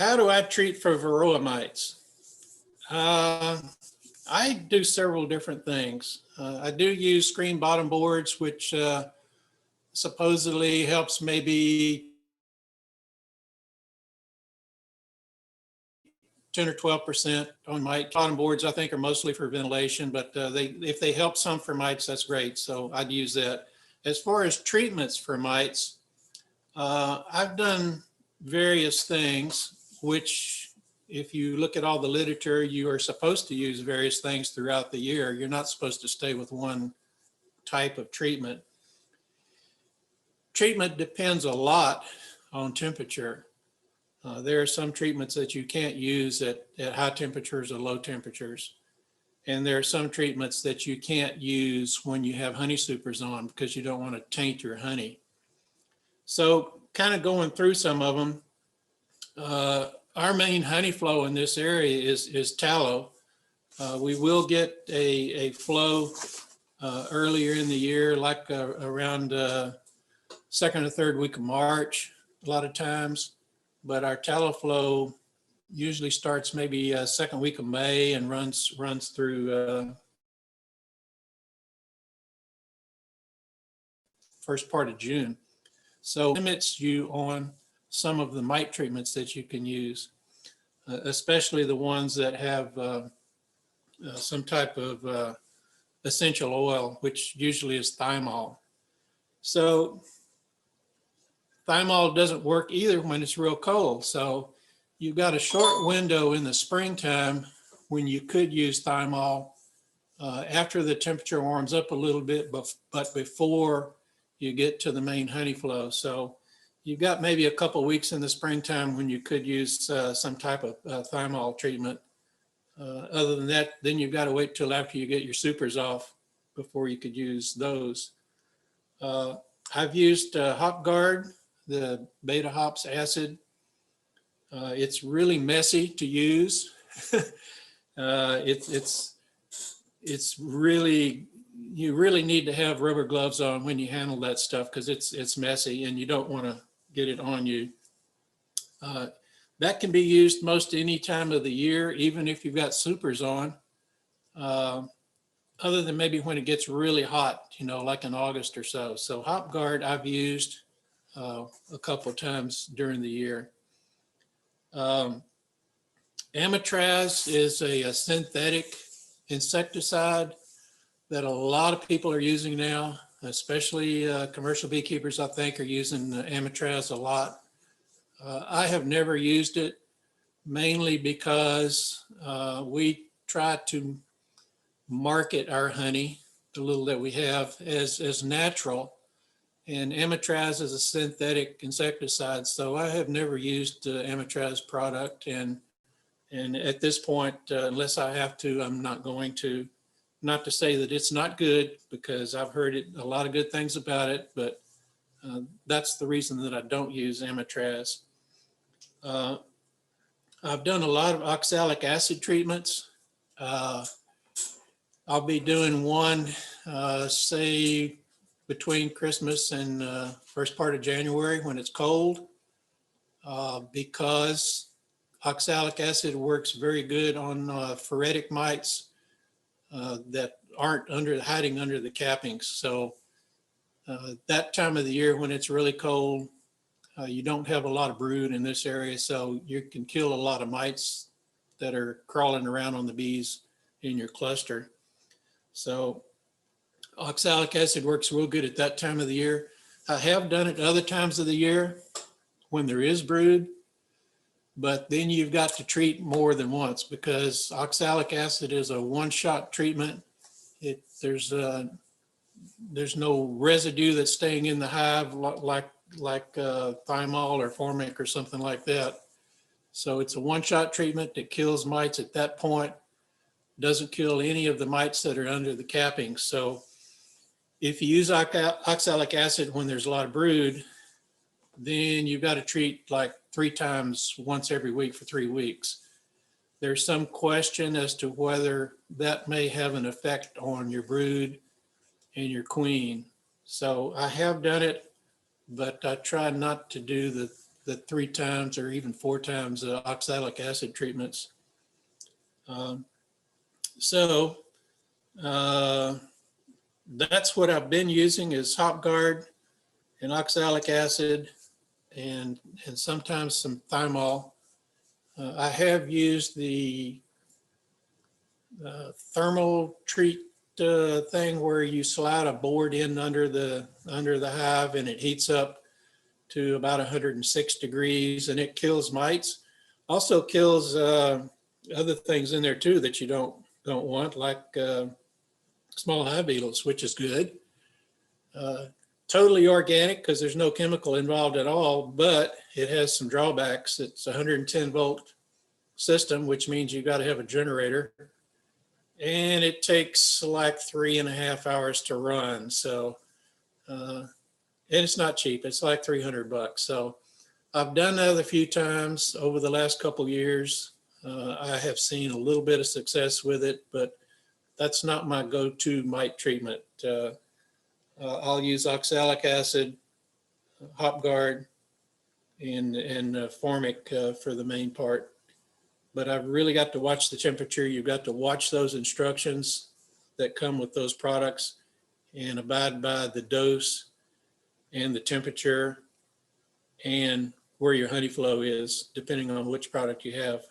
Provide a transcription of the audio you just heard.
How do I treat for varroa mites? I do several different things. I do use screen bottom boards, which supposedly helps maybe 10 or 12% on mite. Bottom boards, I think, are mostly for ventilation, but if they help some for mites, that's great. So I'd use that. As far as treatments for mites, I've done various things, which if you look at all the literature, you are supposed to use various things throughout the year. You're not supposed to stay with one type of treatment. Treatment depends a lot on temperature. There are some treatments that you can't use at high temperatures or low temperatures. And there are some treatments that you can't use when you have honey supers on because you don't want to taint your honey. So kind of going through some of them, our main honey flow in this area is tallow. We will get a flow earlier in the year, like around second or third week of March, a lot of times. But our tallow flow usually starts maybe second week of May and runs through first part of June. So it limits you on some of the mite treatments that you can use, especially the ones that have some type of essential oil, which usually is thymol. So thymol doesn't work either when it's real cold. So you've got a short window in the springtime when you could use thymol after the temperature warms up a little bit, but before you get to the main honey flow. So you've got maybe a couple of weeks in the springtime when you could use some type of thymol treatment. Other than that, then you've got to wait till after you get your supers off before you could use those. I've used HopGuard, the beta hops acid. It's really messy to use. It's really, you really need to have rubber gloves on when you handle that stuff because it's messy and you don't want to get it on you. That can be used most any time of the year, even if you've got supers on, other than maybe when it gets really hot, you know, like in August or so. So HopGuard I've used a couple of times during the year. Amitraz is a synthetic insecticide that a lot of people are using now, especially commercial beekeepers, I think, are using Amitraz a lot. I have never used it, mainly because we try to market our honey, the little that we have, as natural. And Amitraz is a synthetic insecticide, so I have never used the Amitraz product. And at this point, unless I have to, I'm not going to. Not to say that it's not good, because I've heard a lot of good things about it, but that's the reason that I don't use Amitraz. I've done a lot of oxalic acid treatments. I'll be doing one, say, between Christmas and first part of January when it's cold, because oxalic acid works very good on phoretic mites that aren't hiding under the cappings. So that time of the year when it's really cold, you don't have a lot of brood in this area, so you can kill a lot of mites that are crawling around on the bees in your cluster. So oxalic acid works real good at that time of the year. I have done it other times of the year when there is brood, but then you've got to treat more than once because oxalic acid is a one-shot treatment. There's no residue that's staying in the hive like thymol or formic or something like that. So it's a one-shot treatment that kills mites at that point, doesn't kill any of the mites that are under the cappings. So if you use oxalic acid when there's a lot of brood, then you've got to treat like 3 times once every week for 3 weeks. There's some question as to whether that may have an effect on your brood and your queen. So I have done it, but I try not to do the the 3 times or even 4 times oxalic acid treatments. Um, so that's what I've been using is HopGuard and oxalic acid and sometimes some thymol. I have used the thermal treat thing where you slide a board in under the hive and it heats up to about 106 degrees and it kills mites. Also kills other things in there too that you don't want, like small hive beetles, which is good. Totally organic because there's no chemical involved at all, but it has some drawbacks. It's a 110 volt system, which means you got to have a generator, and it takes like 3.5 hours to run. So, and it's not cheap. It's like $300. So I've done that a few times over the last couple of years. I have seen a little bit of success with it, but that's not my go-to mite treatment. I'll use oxalic acid, HopGuard, and Formic for the main part. But I've really got to watch the temperature. You've got to watch those instructions that come with those products and abide by the dose and the temperature and where your honey flow is, depending on which product you have.